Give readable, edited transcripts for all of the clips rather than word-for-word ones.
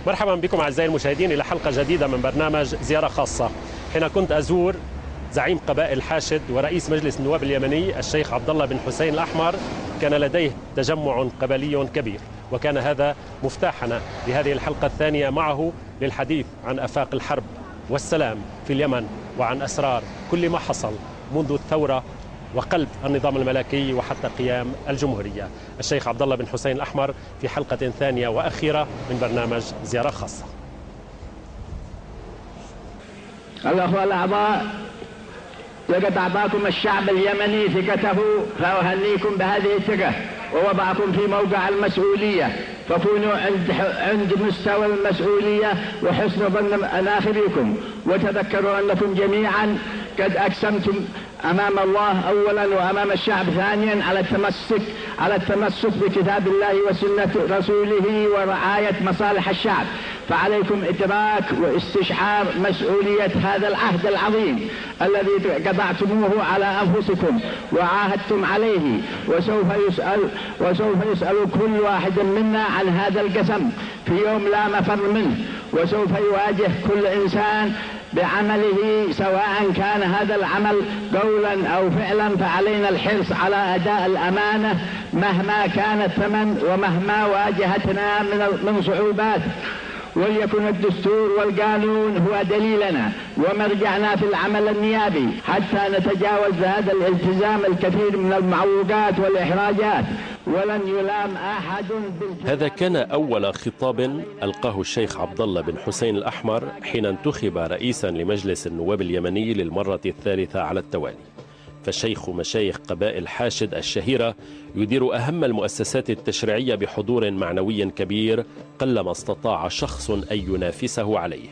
مرحبا بكم أعزائي المشاهدين إلى حلقة جديدة من برنامج زيارة خاصة. حين كنت أزور زعيم قبائل حاشد ورئيس مجلس النواب اليمني الشيخ عبد الله بن حسين الأحمر، كان لديه تجمع قبلي كبير، وكان هذا مفتاحنا لهذه الحلقة الثانية معه للحديث عن آفاق الحرب والسلام في اليمن، وعن أسرار كل ما حصل منذ الثورة وقلب النظام الملكي وحتى قيام الجمهورية. الشيخ عبد الله بن حسين الأحمر في حلقة ثانية وأخيرة من برنامج زيارة خاصة. الأخوة الأعضاء، لقد أعطاكم الشعب اليمني ثقته، فأهنيكم بهذه الثقة ووضعكم في موقع المسؤولية، فكونوا عند مستوى المسؤولية وحسن ظن أناخركم، وتذكروا أنكم جميعا قد أقسمتم أمام الله أولا وأمام الشعب ثانيا على التمسك بكتاب الله وسنة رسوله ورعاية مصالح الشعب. فعليكم إدراك واستشعار مسؤولية هذا العهد العظيم الذي قطعتموه على أنفسكم وعاهدتم عليه، وسوف يسأل كل واحد منا عن هذا القسم في يوم لا مفر منه، وسوف يواجه كل إنسان بعمله، سواء كان هذا العمل قولا أو فعلا. فعلينا الحرص على أداء الأمانة مهما كان الثمن ومهما واجهتنا من صعوبات، وليكن الدستور والقانون هو دليلنا ومرجعنا في العمل النيابي حتى نتجاوز هذا الالتزام الكثير من المعوقات والإحراجات، ولن يلام أحد هذا كان أول خطاب ألقاه الشيخ عبد الله بن حسين الأحمر حين انتخب رئيسا لمجلس النواب اليمني للمرة الثالثة على التوالي. فالشيخ مشايخ قبائل حاشد الشهيرة يدير أهم المؤسسات التشريعية بحضور معنوي كبير قلما استطاع شخص أن ينافسه عليه.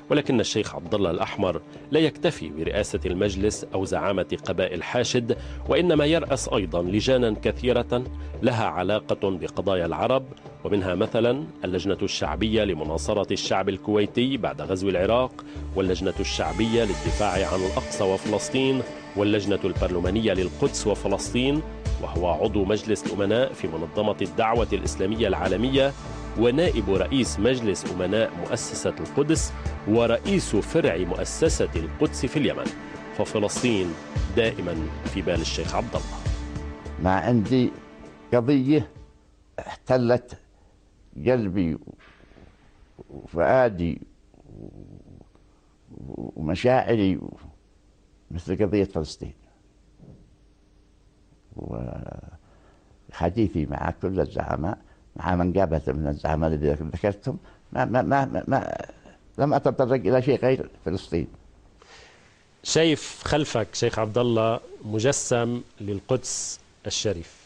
ولكن الشيخ عبد الله الأحمر لا يكتفي برئاسة المجلس أو زعامة قبائل حاشد، وإنما يرأس أيضا لجانا كثيرة لها علاقة بقضايا العرب، ومنها مثلا اللجنة الشعبية لمناصرة الشعب الكويتي بعد غزو العراق، واللجنة الشعبية للدفاع عن الأقصى وفلسطين، واللجنة البرلمانية للقدس وفلسطين، وهو عضو مجلس الأمناء في منظمة الدعوة الإسلامية العالمية، ونائب رئيس مجلس أمناء مؤسسة القدس، ورئيس فرع مؤسسة القدس في اليمن. ففلسطين دائما في بال الشيخ عبد الله. ما عندي قضية احتلت قلبي وفؤادي ومشاعري مثل قضية فلسطين، وحديثي مع كل الزعماء، مع من قابل من الزعماء الذين ذكرتهم، لم أتطرق إلى شيء غير فلسطين. شايف خلفك شيخ عبد الله مجسم للقدس الشريف،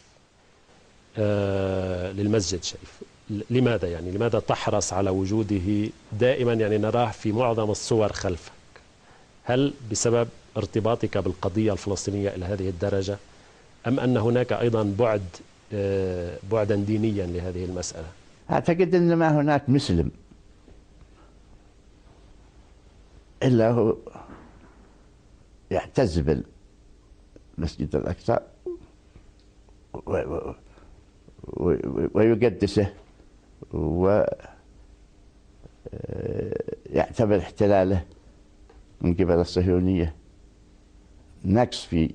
للمسجد الشريف. لماذا يعني لماذا تحرص على وجوده دائما؟ يعني نراه في معظم الصور خلفك. هل بسبب ارتباطك بالقضية الفلسطينية إلى هذه الدرجة، أم أن هناك أيضا بعدا دينيا لهذه المسألة؟ أعتقد أن ما هناك مسلم إلا هو يعتز بالمسجد الأقصى ويقدسه، ويعتبر احتلاله من قبل الصهيونية نقص في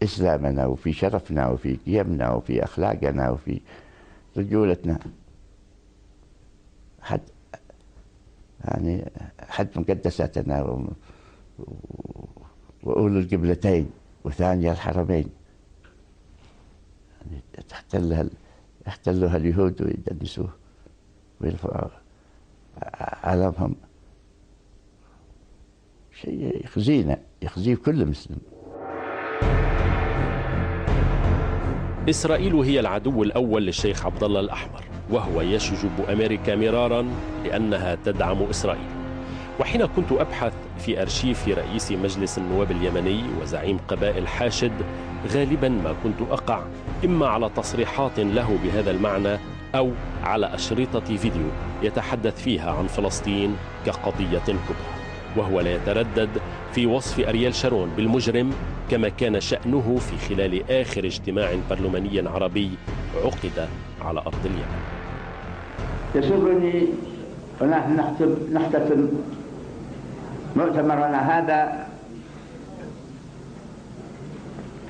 إسلامنا وفي شرفنا وفي قيمنا وفي أخلاقنا وفي رجولتنا. حد مقدساتنا وأولو القبلتين وثاني الحرمين، يعني يحتلوها اليهود ويدنسوه ويرفعوا علمهم. شيء يخزينا، يخزي كل مسلم. إسرائيل هي العدو الأول للشيخ عبد الله الأحمر، وهو يشجب أمريكا مرارا لأنها تدعم إسرائيل. وحين كنت أبحث في أرشيف رئيس مجلس النواب اليمني وزعيم قبائل حاشد، غالبا ما كنت أقع إما على تصريحات له بهذا المعنى أو على أشرطة فيديو يتحدث فيها عن فلسطين كقضية كبرى، وهو لا يتردد في وصف أرييل شارون بالمجرم، كما كان شأنه في خلال آخر اجتماع برلماني عربي عقد على أرض اليمن. يسرني ونحن نختتم مؤتمرنا هذا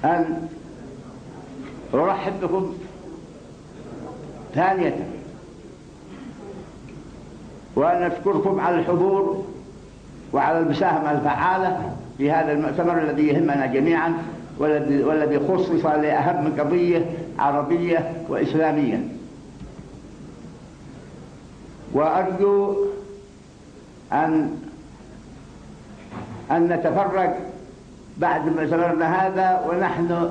أن أرحب بكم ثانية، وأن أشكركم على الحضور وعلى المساهمة الفعالة في هذا المؤتمر الذي يهمنا جميعا، والذي خصص لأهم قضية عربية وإسلامية. وأرجو أن نتفرج بعد مؤتمرنا هذا ونحن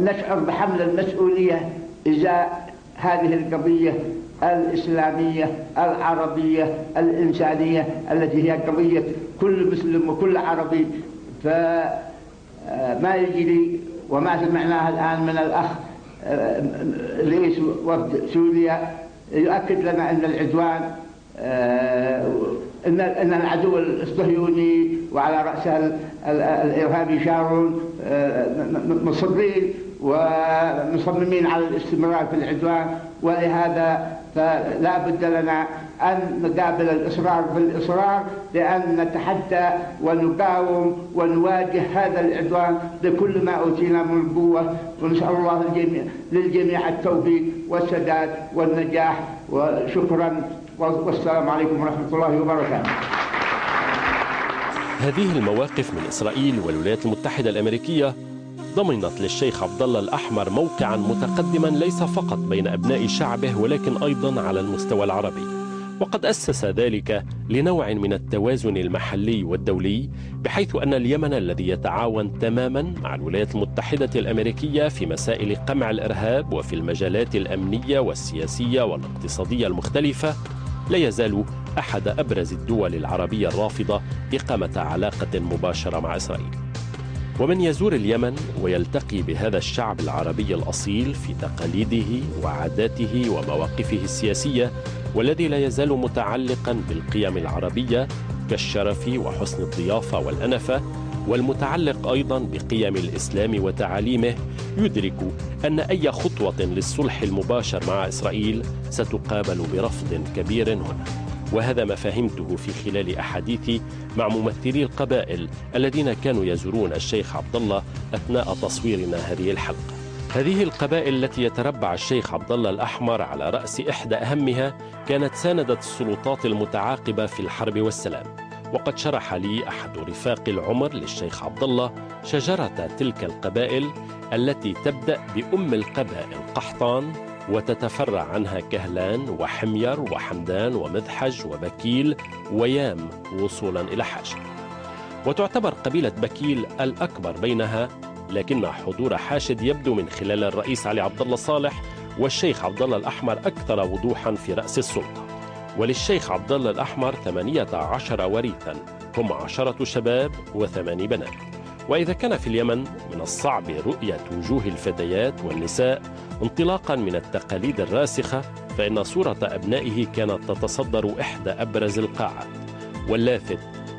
نشعر بحمل المسؤولية إزاء هذه القضية الإسلامية العربية الإنسانية التي هي قضية كل مسلم وكل عربي. فما يجري وما سمعناه الآن من الأخ رئيس وفد سوريا يؤكد لنا أن العدوان أن العدو الصهيوني وعلى رأسه الإرهابي شارون مصرين ومصممين على الاستمرار في العدوان، ولهذا فلا بد لنا أن نقابل الإصرار بالإصرار، لأن نتحدى ونقاوم ونواجه هذا العدوان بكل ما أوتينا من قوة. ونسأل الله للجميع التوفيق والسداد والنجاح، وشكرا والسلام عليكم ورحمة الله وبركاته. هذه المواقف من إسرائيل والولايات المتحدة الأمريكية ضمنت للشيخ عبد الله الأحمر موقعا متقدما ليس فقط بين أبناء شعبه ولكن أيضا على المستوى العربي، وقد أسس ذلك لنوع من التوازن المحلي والدولي، بحيث أن اليمن الذي يتعاون تماما مع الولايات المتحدة الأمريكية في مسائل قمع الإرهاب وفي المجالات الأمنية والسياسية والاقتصادية المختلفة لا يزال أحد أبرز الدول العربية الرافضة إقامة علاقة مباشرة مع إسرائيل. ومن يزور اليمن ويلتقي بهذا الشعب العربي الأصيل في تقاليده وعاداته ومواقفه السياسية، والذي لا يزال متعلقا بالقيم العربية كالشرف وحسن الضيافة والأنفة، والمتعلق أيضا بقيم الإسلام وتعاليمه، يدرك أن أي خطوة للصلح المباشر مع إسرائيل ستقابل برفض كبير هنا. وهذا ما فهمته في خلال أحاديثي مع ممثلي القبائل الذين كانوا يزورون الشيخ عبد الله أثناء تصويرنا هذه الحلقة. هذه القبائل التي يتربع الشيخ عبد الله الأحمر على رأس إحدى أهمها كانت ساندت السلطات المتعاقبة في الحرب والسلام. وقد شرح لي أحد رفاق العمر للشيخ عبد الله شجرة تلك القبائل التي تبدأ بأم القبائل قحطان، وتتفرع عنها كهلان وحمير وحمدان ومذحج وبكيل ويام وصولا إلى حاشد. وتعتبر قبيلة بكيل الأكبر بينها، لكن حضور حاشد يبدو من خلال الرئيس علي عبد الله صالح والشيخ عبد الله الأحمر أكثر وضوحا في رأس السلطة. وللشيخ عبد الله الأحمر 18 وريثا، هم 10 شباب و8 بنات. وإذا كان في اليمن من الصعب رؤية وجوه الفتيات والنساء انطلاقا من التقاليد الراسخة، فإن صورة أبنائه كانت تتصدر إحدى أبرز القاعات. واللافت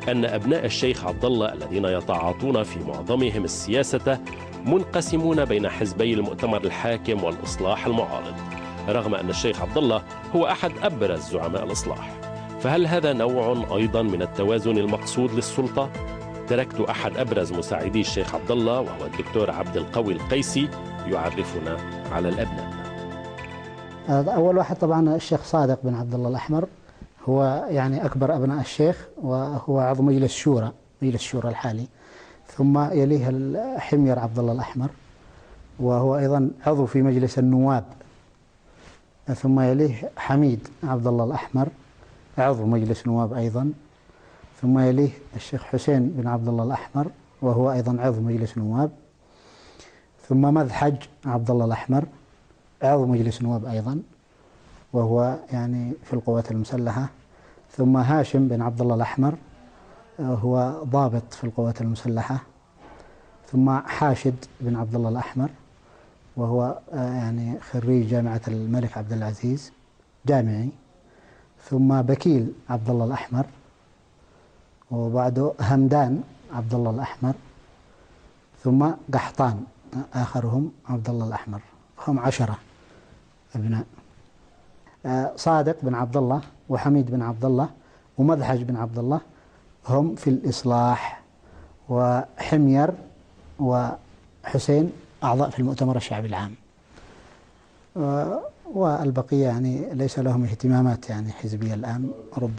أن أبناء الشيخ عبد الله الذين يتعاطون في معظمهم السياسة منقسمون بين حزبي المؤتمر الحاكم والإصلاح المعارض، رغم أن الشيخ عبد الله هو أحد أبرز زعماء الإصلاح. فهل هذا نوع أيضا من التوازن المقصود للسلطة؟ تركت أحد أبرز مساعدي الشيخ عبد الله وهو الدكتور عبد القوي القيسي يعرفنا على الأبناء. أول واحد طبعا الشيخ صادق بن عبد الله الأحمر، هو يعني أكبر أبناء الشيخ، وهو عضو مجلس الشورى الحالي. ثم يليه حمير عبد الله الأحمر، وهو أيضا عضو في مجلس النواب. ثم يليه حميد عبد الله الأحمر، عضو مجلس نواب أيضا. ثم يليه الشيخ حسين بن عبد الله الأحمر، وهو أيضا عضو مجلس نواب. ثم مذحج عبد الله الأحمر، عضو مجلس نواب أيضا، وهو يعني في القوات المسلحة. ثم هاشم بن عبد الله الأحمر، هو ضابط في القوات المسلحة. ثم حاشد بن عبد الله الأحمر، وهو يعني خريج جامعة الملك عبد العزيز جامعي. ثم بكيل عبد الله الأحمر، وبعده همدان عبد الله الأحمر. ثم قحطان آخرهم عبد الله الأحمر. هم 10 أبناء. صادق بن عبد الله وحميد بن عبد الله ومذحج بن عبد الله هم في الإصلاح، وحمير وحسين أعضاء في المؤتمر الشعبي العام، والبقية يعني ليس لهم اهتمامات يعني حزبية الآن. ربما